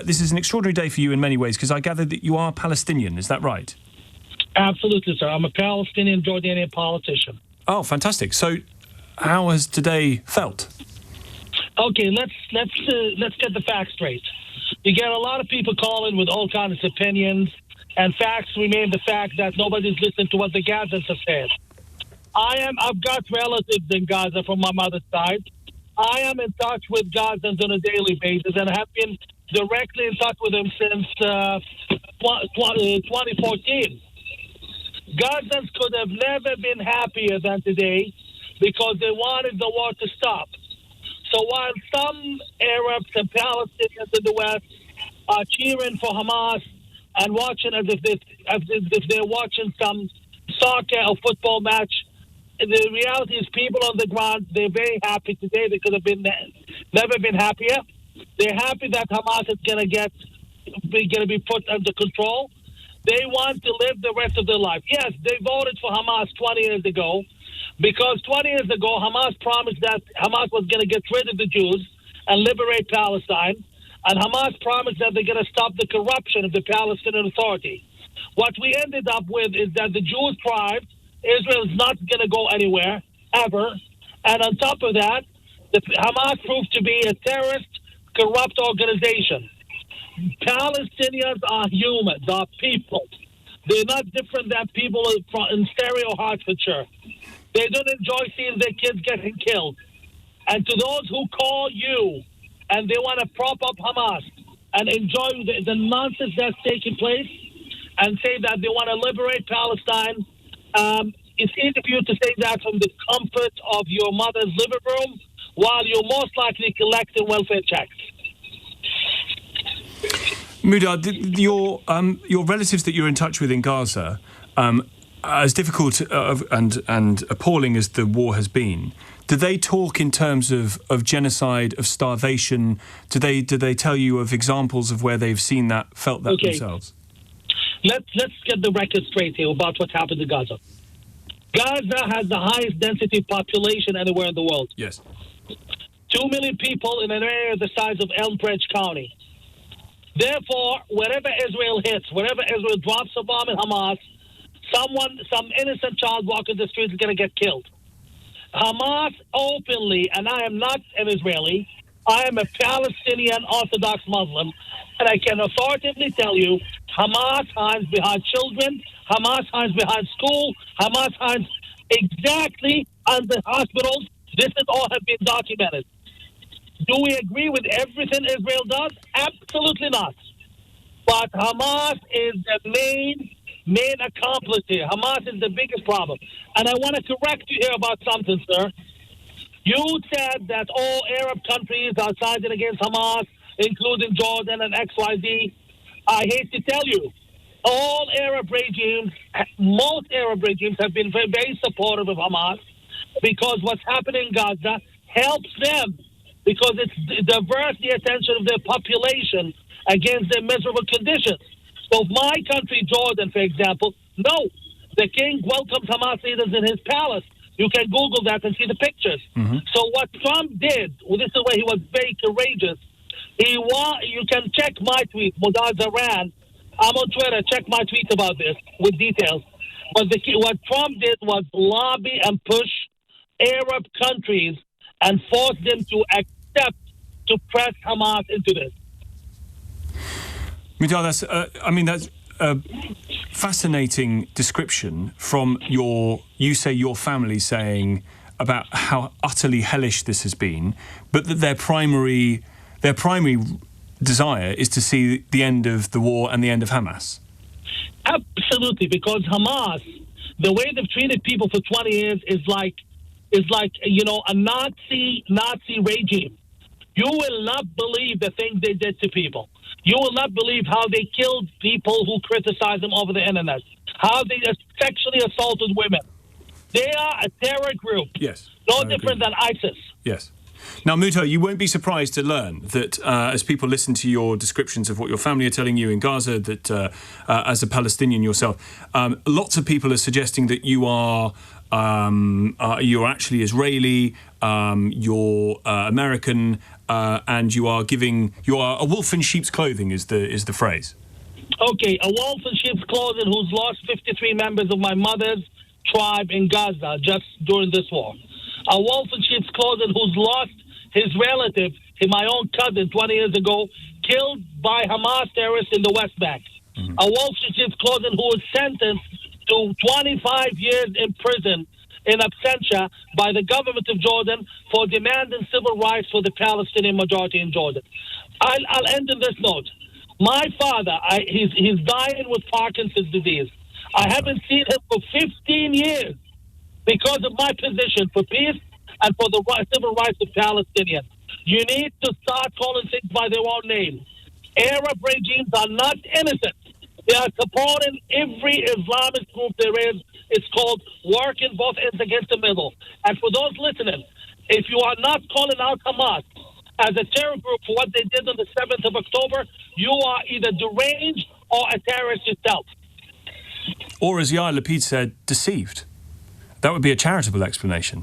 this is an extraordinary day for you in many ways, because I gather that you are Palestinian. Is that right? Absolutely, sir. I'm a Palestinian-Jordanian politician. Oh, fantastic. So, how has today felt? Okay, let's get the facts straight. You get a lot of people calling with all kinds of opinions, and facts remain the fact that nobody's listening to what the Gazans have said. I've got relatives in Gaza from my mother's side. I am in touch with Gazans on a daily basis, and I have been directly in touch with them since 2014. Gazans could have never been happier than today because they wanted the war to stop. So while some Arabs and Palestinians in the West are cheering for Hamas and watching as if they're watching some soccer or football match, the reality is people on the ground, they're very happy today. They could have never been happier. They're happy that Hamas is going to be put under control. They want to live the rest of their life. Yes, they voted for Hamas 20 years ago because 20 years ago Hamas promised that Hamas was going to get rid of the Jews and liberate Palestine. And Hamas promised that they're going to stop the corruption of the Palestinian Authority. What we ended up with is that the Jews thrived. Israel is not going to go anywhere, ever. And on top of that, Hamas proved to be a terrorist, corrupt organization. Palestinians are humans, are people. They're not different than people in Stereo, Hertfordshire. They don't enjoy seeing their kids getting killed. And to those who call you and they want to prop up Hamas and enjoy the nonsense that's taking place and say that they want to liberate Palestine, it's easy for you to say that from the comfort of your mother's living room while you're most likely collecting welfare checks. Mudar, your relatives that you're in touch with in Gaza, as difficult and appalling as the war has been, do they talk in terms of genocide, of starvation? Do they tell you of examples of where they've seen that, felt that themselves? Let's get the record straight here about what happened in Gaza. Gaza has the highest density population anywhere in the world. Yes. 2 million people in an area the size of Elm Branch County. Therefore, wherever Israel hits, wherever Israel drops a bomb in Hamas, some innocent child walking the streets is going to get killed. Hamas openly, and I am not an Israeli, I am a Palestinian Orthodox Muslim, and I can authoritatively tell you, Hamas hides behind children, Hamas hides behind school, Hamas hides exactly on the hospitals. This is all have been documented. Do we agree with everything Israel does? Absolutely not. But Hamas is the main accomplice here. Hamas is the biggest problem. And I want to correct you here about something, sir. You said that all Arab countries are siding against Hamas, including Jordan and XYZ. I hate to tell you, all Arab regimes, most Arab regimes have been very, very supportive of Hamas because what's happening in Gaza helps them because it diverts the attention of their population against their miserable conditions. So my country, Jordan, for example, no, the king welcomes Hamas leaders in his palace. You can Google that and see the pictures. Mm-hmm. So what Trump did, this is where he was very courageous. You can check my tweet, Mudar Zaran. I'm on Twitter. Check my tweet about this with details. But what Trump did was lobby and push Arab countries and force them to accept to press Hamas into this. Mudar, that's a fascinating description from your family saying about how utterly hellish this has been, but that their primary desire is to see the end of the war and the end of Hamas. Absolutely, because Hamas, the way they've treated people for 20 years is like a Nazi regime. You will not believe the things they did to people. You will not believe how they killed people who criticized them over the internet, how they sexually assaulted women. They are a terror group. Yes. No different than ISIS. Yes. Now, Mudar, you won't be surprised to learn that as people listen to your descriptions of what your family are telling you in Gaza, that as a Palestinian yourself, lots of people are suggesting that you're actually Israeli, you're American, and you are a wolf in sheep's clothing is the phrase. Okay, a wolf in sheep's clothing who's lost 53 members of my mother's tribe in Gaza just during this war. A wolf in sheep's clothing who's lost his relative, my own cousin, 20 years ago, killed by Hamas terrorists in the West Bank. Mm-hmm. A wolf in sheep's clothing who was sentenced to 25 years in prison in absentia by the government of Jordan for demanding civil rights for the Palestinian majority in Jordan. I'll end on this note. My father, he's dying with Parkinson's disease. I haven't seen him for 15 years because of my position for peace and for the civil rights of Palestinians. You need to start calling things by their own name. Arab regimes are not innocent. They are supporting every Islamist group there is. It's called working both ends against the middle. And for those listening, if you are not calling out Hamas as a terror group for what they did on the 7th of October, you are either deranged or a terrorist yourself. Or, as Yair Lapid said, deceived. That would be a charitable explanation.